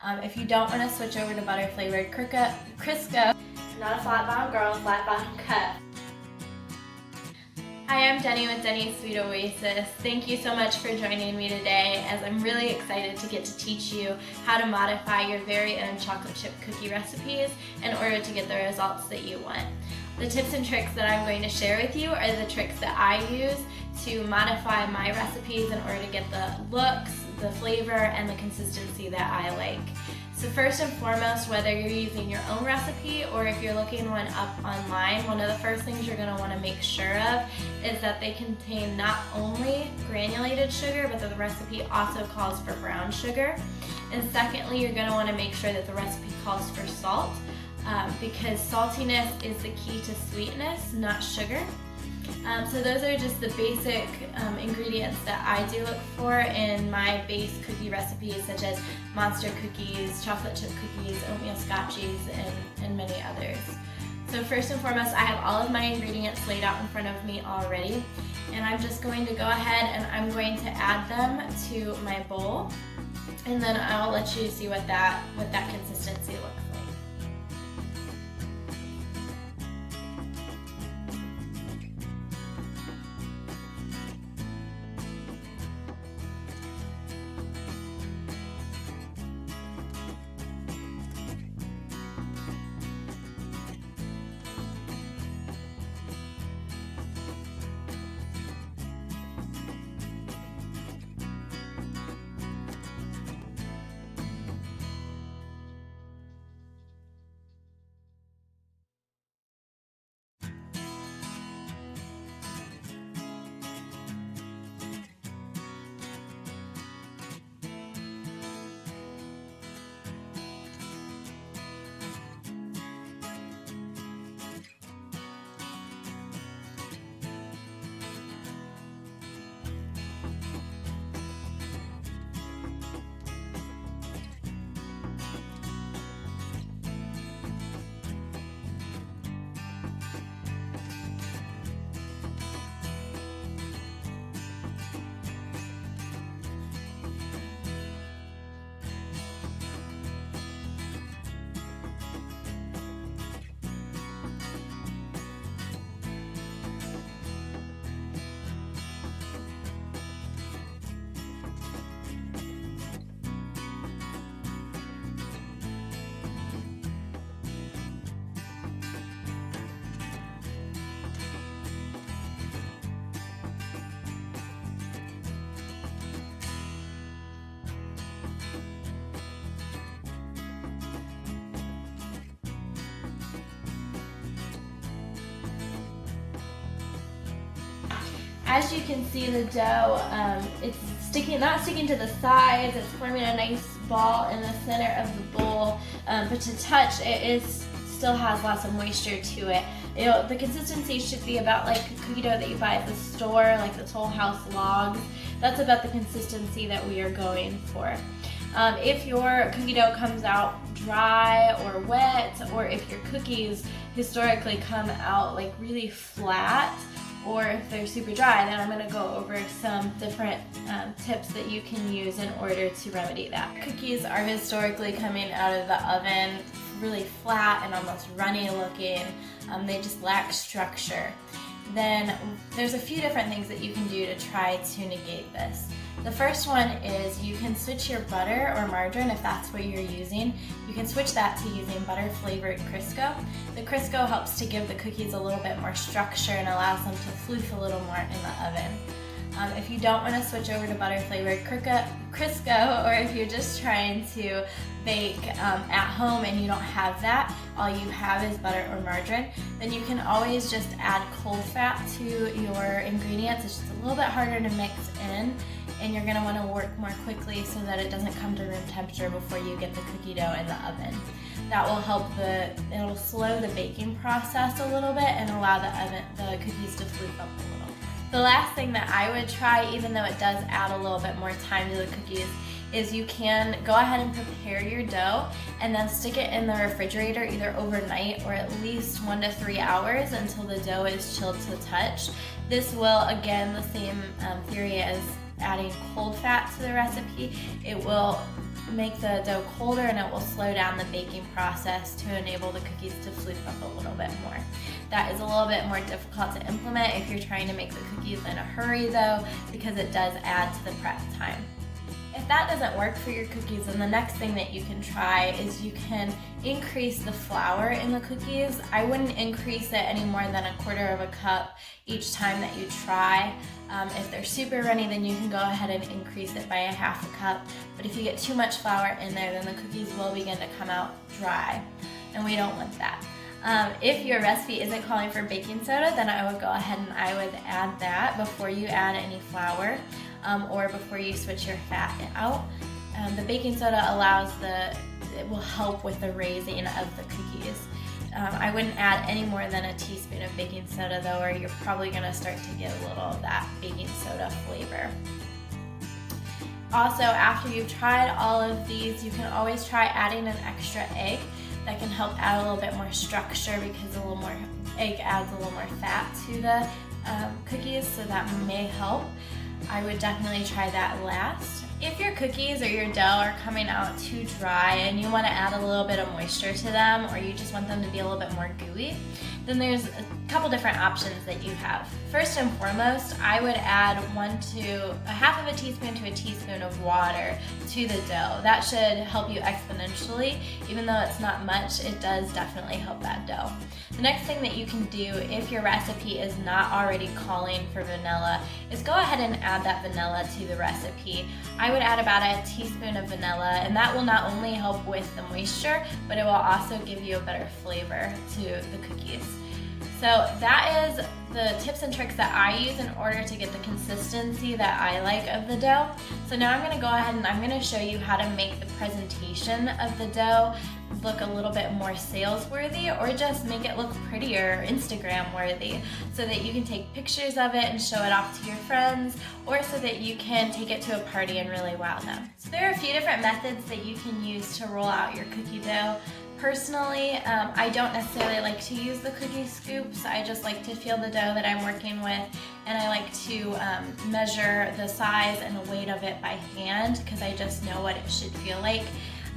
If you don't want to switch over to butter flavored Crisco, not a flat bottom girl, flat bottom cup. Hi, I'm Denny with Denny's Sweet Oasis. Thank you so much for joining me today, as I'm really excited to get to teach you how to modify your very own chocolate chip cookie recipes in order to get the results that you want. The tips and tricks that I'm going to share with you are the tricks that I use to modify my recipes in order to get the looks, the flavor, and the consistency that I like. So first and foremost, whether you're using your own recipe or if you're looking one up online, one of the first things you're going to want to make sure of is that they contain not only granulated sugar, but that the recipe also calls for brown sugar. And secondly, you're going to want to make sure that the recipe calls for salt, because saltiness is the key to sweetness, not sugar. So those are just the basic ingredients that I do look for in my base cookie recipes, such as monster cookies, chocolate chip cookies, oatmeal scotchies, and many others. So first and foremost, I have all of my ingredients laid out in front of me already, and I'm just going to go ahead and I'm going to add them to my bowl, and then I'll let you see what that consistency looks like. As you can see, the dough, it's not sticking to the sides, it's forming a nice ball in the center of the bowl, but to touch, still has lots of moisture to it. The consistency should be about like a cookie dough that you buy at the store, like the Toll House logs. That's about the consistency that we are going for. If your cookie dough comes out dry or wet, or if your cookies historically come out like really flat, or if they're super dry, then I'm going to go over some different tips that you can use in order to remedy that. Cookies are historically coming out of the oven really flat and almost runny looking. They just lack structure. Then there's a few different things that you can do to try to negate this. The first one is you can switch your butter or margarine, if that's what you're using. You can switch that to using butter flavored Crisco. The Crisco helps to give the cookies a little bit more structure and allows them to floof a little more in the oven. If you don't want to switch over to butter flavored Crisco, or if you're just trying to bake at home and you don't have that, all you have is butter or margarine, then you can always just add cold fat to your ingredients. It's just a little bit harder to mix in, and you're going to want to work more quickly so that it doesn't come to room temperature before you get the cookie dough in the oven. That will help it'll slow the baking process a little bit and allow the cookies to floof up a little. The last thing that I would try, even though it does add a little bit more time to the cookies, is you can go ahead and prepare your dough and then stick it in the refrigerator either overnight or at least 1 to 3 hours until the dough is chilled to touch. This will, again, the same theory as adding cold fat to the recipe. It will make the dough colder and it will slow down the baking process to enable the cookies to floof up a little bit more. That is a little bit more difficult to implement if you're trying to make the cookies in a hurry though, because it does add to the prep time. If that doesn't work for your cookies, then the next thing that you can try is you can increase the flour in the cookies. I wouldn't increase it any more than 1/4 cup each time that you try. If they're super runny, then you can go ahead and increase it by 1/2 cup. But if you get too much flour in there, then the cookies will begin to come out dry, and we don't want that. If your recipe isn't calling for baking soda, then I would go ahead and I would add that before you add any flour, or before you switch your fat out. The baking soda it will help with the raising of the cookies. I wouldn't add any more than a teaspoon of baking soda though, or you're probably going to start to get a little of that baking soda flavor. Also, after you've tried all of these, you can always try adding an extra egg. That can help add a little bit more structure, because a little more egg adds a little more fat to the cookies, so that may help. I would definitely try that last. If your cookies or your dough are coming out too dry and you want to add a little bit of moisture to them, or you just want them to be a little bit more gooey, then there's a couple different options that you have. First and foremost, I would add 1/2 teaspoon to a teaspoon of water to the dough. That should help you exponentially. Even though it's not much, it does definitely help that dough. The next thing that you can do, if your recipe is not already calling for vanilla, is go ahead and add that vanilla to the recipe. I would add about a teaspoon of vanilla, and that will not only help with the moisture, but it will also give you a better flavor to the cookies. So that is the tips and tricks that I use in order to get the consistency that I like of the dough. So now I'm going to go ahead and I'm going to show you how to make the presentation of the dough look a little bit more sales worthy, or just make it look prettier, Instagram worthy, so that you can take pictures of it and show it off to your friends, or so that you can take it to a party and really wow them. So there are a few different methods that you can use to roll out your cookie dough. Personally, I don't necessarily like to use the cookie scoops. I just like to feel the dough that I'm working with, and I like to measure the size and the weight of it by hand, because I just know what it should feel like.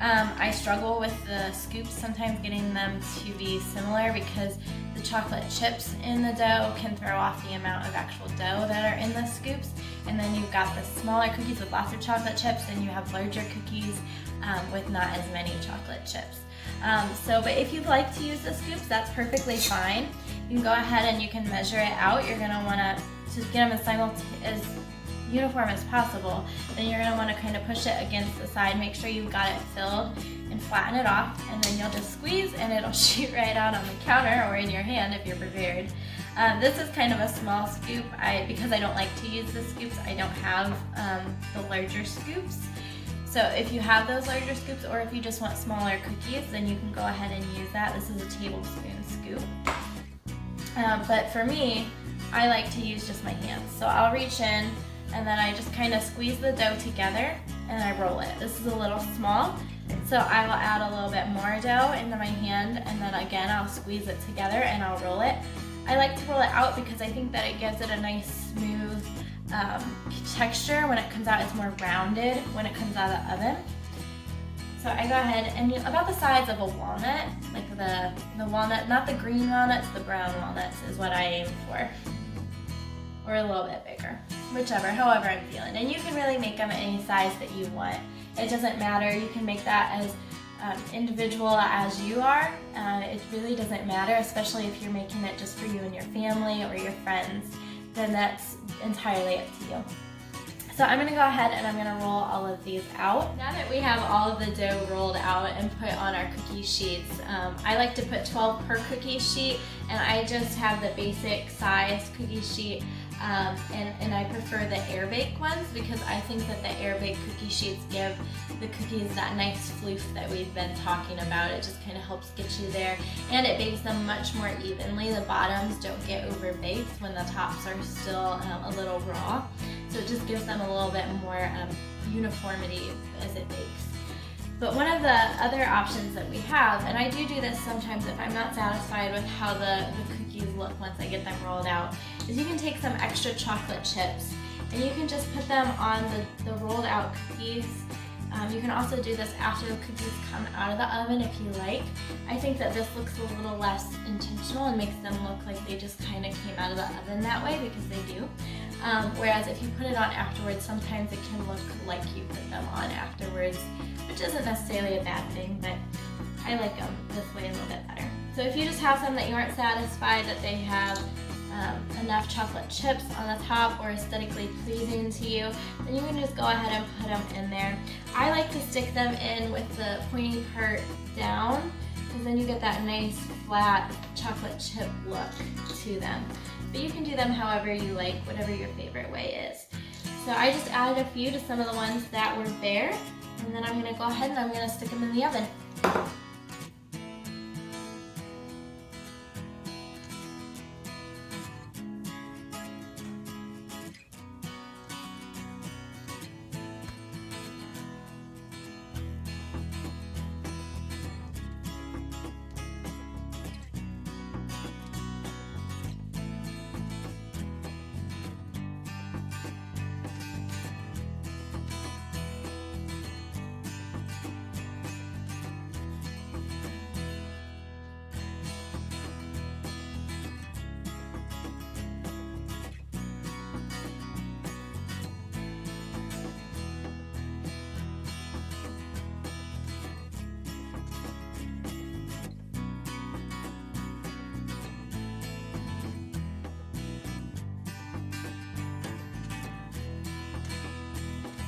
I struggle with the scoops, sometimes getting them to be similar, because the chocolate chips in the dough can throw off the amount of actual dough that are in the scoops. And then you've got the smaller cookies with lots of chocolate chips, and you have larger cookies with not as many chocolate chips. But if you'd like to use the scoops, that's perfectly fine. You can go ahead and you can measure it out. You're going to want to get them as uniform as possible. Then you're going to want to kind of push it against the side, make sure you've got it filled, and flatten it off, and then you'll just squeeze and it'll shoot right out on the counter or in your hand if you're prepared. This is kind of a small scoop. Because I don't like to use the scoops, I don't have the larger scoops. So if you have those larger scoops, or if you just want smaller cookies, then you can go ahead and use that. This is a tablespoon scoop. But for me, I like to use just my hands. So I'll reach in, and then I just kind of squeeze the dough together and I roll it. This is a little small, so I will add a little bit more dough into my hand, and then again I'll squeeze it together and I'll roll it. I like to roll it out because I think that it gives it a nice smooth texture when it comes out. It's more rounded when it comes out of the oven. So I go ahead and about the size of a walnut, like the walnut, not the green walnuts, the brown walnuts is what I aim for. Or a little bit bigger, however I'm feeling. And you can really make them any size that you want. It doesn't matter. You can make that as individual as you are. It really doesn't matter, especially if you're making it just for you and your family or your friends. Then that's entirely up to you. So I'm going to go ahead and I'm going to roll all of these out. Now that we have all of the dough rolled out and put on our cookie sheets, I like to put 12 per cookie sheet, and I just have the basic size cookie sheet, and I prefer the air bake ones because I think that the air bake cookie sheets give the cookies that nice floof that we've been talking about. It just kind of helps get you there, and it bakes them much more evenly. The bottoms don't get over baked when the tops are still a little raw. So it just gives them a little bit more uniformity as it bakes. But one of the other options that we have, and I do this sometimes if I'm not satisfied with how the cookies look once I get them rolled out, is you can take some extra chocolate chips and you can just put them on the rolled out cookies You can also do this after the cookies come out of the oven if you like. I think that this looks a little less intentional and makes them look like they just kind of came out of the oven that way, because they do. Whereas if you put it on afterwards, sometimes it can look like you put them on afterwards, which isn't necessarily a bad thing, but I like them this way a little bit better. So if you just have some that you aren't satisfied that they have enough chocolate chips on the top or aesthetically pleasing to you, then you can just go ahead and put them in there. I like to stick them in with the pointy part down, because then you get that nice flat chocolate chip look to them. But you can do them however you like, whatever your favorite way is. So I just added a few to some of the ones that were bare, and then I'm going to go ahead and I'm going to stick them in the oven.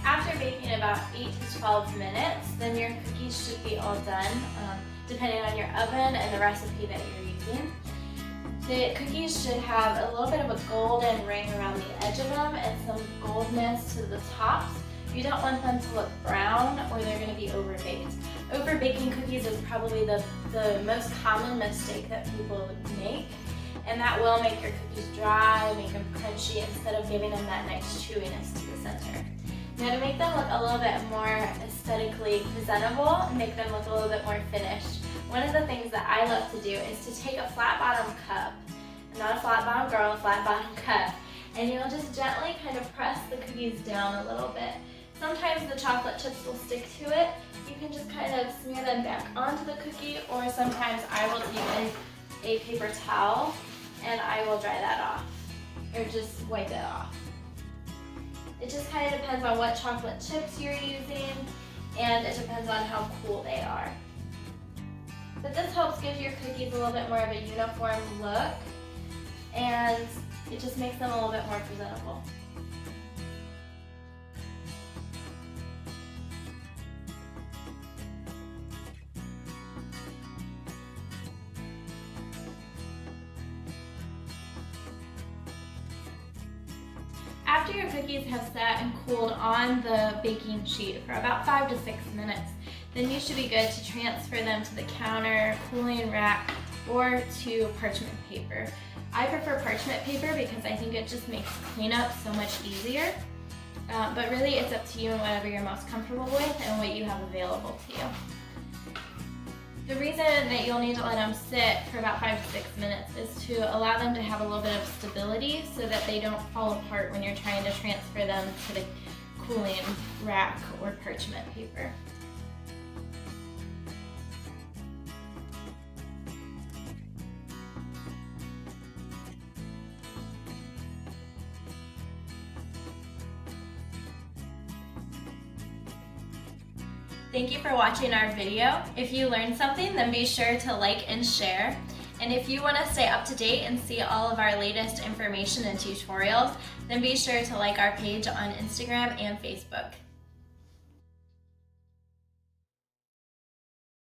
After baking about 8 to 12 minutes, then your cookies should be all done, depending on your oven and the recipe that you're using. The cookies should have a little bit of a golden ring around the edge of them and some goldness to the tops. You don't want them to look brown or they're going to be overbaked. Overbaking cookies is probably the most common mistake that people make, and that will make your cookies dry, make them crunchy, instead of giving them that nice chewiness to the center. Now, to make them look a little bit more aesthetically presentable and make them look a little bit more finished, one of the things that I love to do is to take a flat bottom cup, not a flat bottom girl, a flat bottom cup, and you'll just gently kind of press the cookies down a little bit. Sometimes the chocolate chips will stick to it. You can just kind of smear them back onto the cookie, or sometimes I will take a paper towel and I will dry that off, or just wipe it off. It just kind of depends on what chocolate chips you're using, and it depends on how cool they are. But this helps give your cookies a little bit more of a uniform look, and it just makes them a little bit more presentable. After your cookies have set and cooled on the baking sheet for about 5 to 6 minutes, then you should be good to transfer them to the counter, cooling rack, or to parchment paper. I prefer parchment paper because I think it just makes cleanup so much easier. But really it's up to you and whatever you're most comfortable with and what you have available to you. The reason that you'll need to let them sit for about 5 to 6 minutes is to allow them to have a little bit of stability so that they don't fall apart when you're trying to transfer them to the cooling rack or parchment paper. Thank you for watching our video. If you learned something, then be sure to like and share. And if you want to stay up to date and see all of our latest information and tutorials, then be sure to like our page on Instagram and Facebook.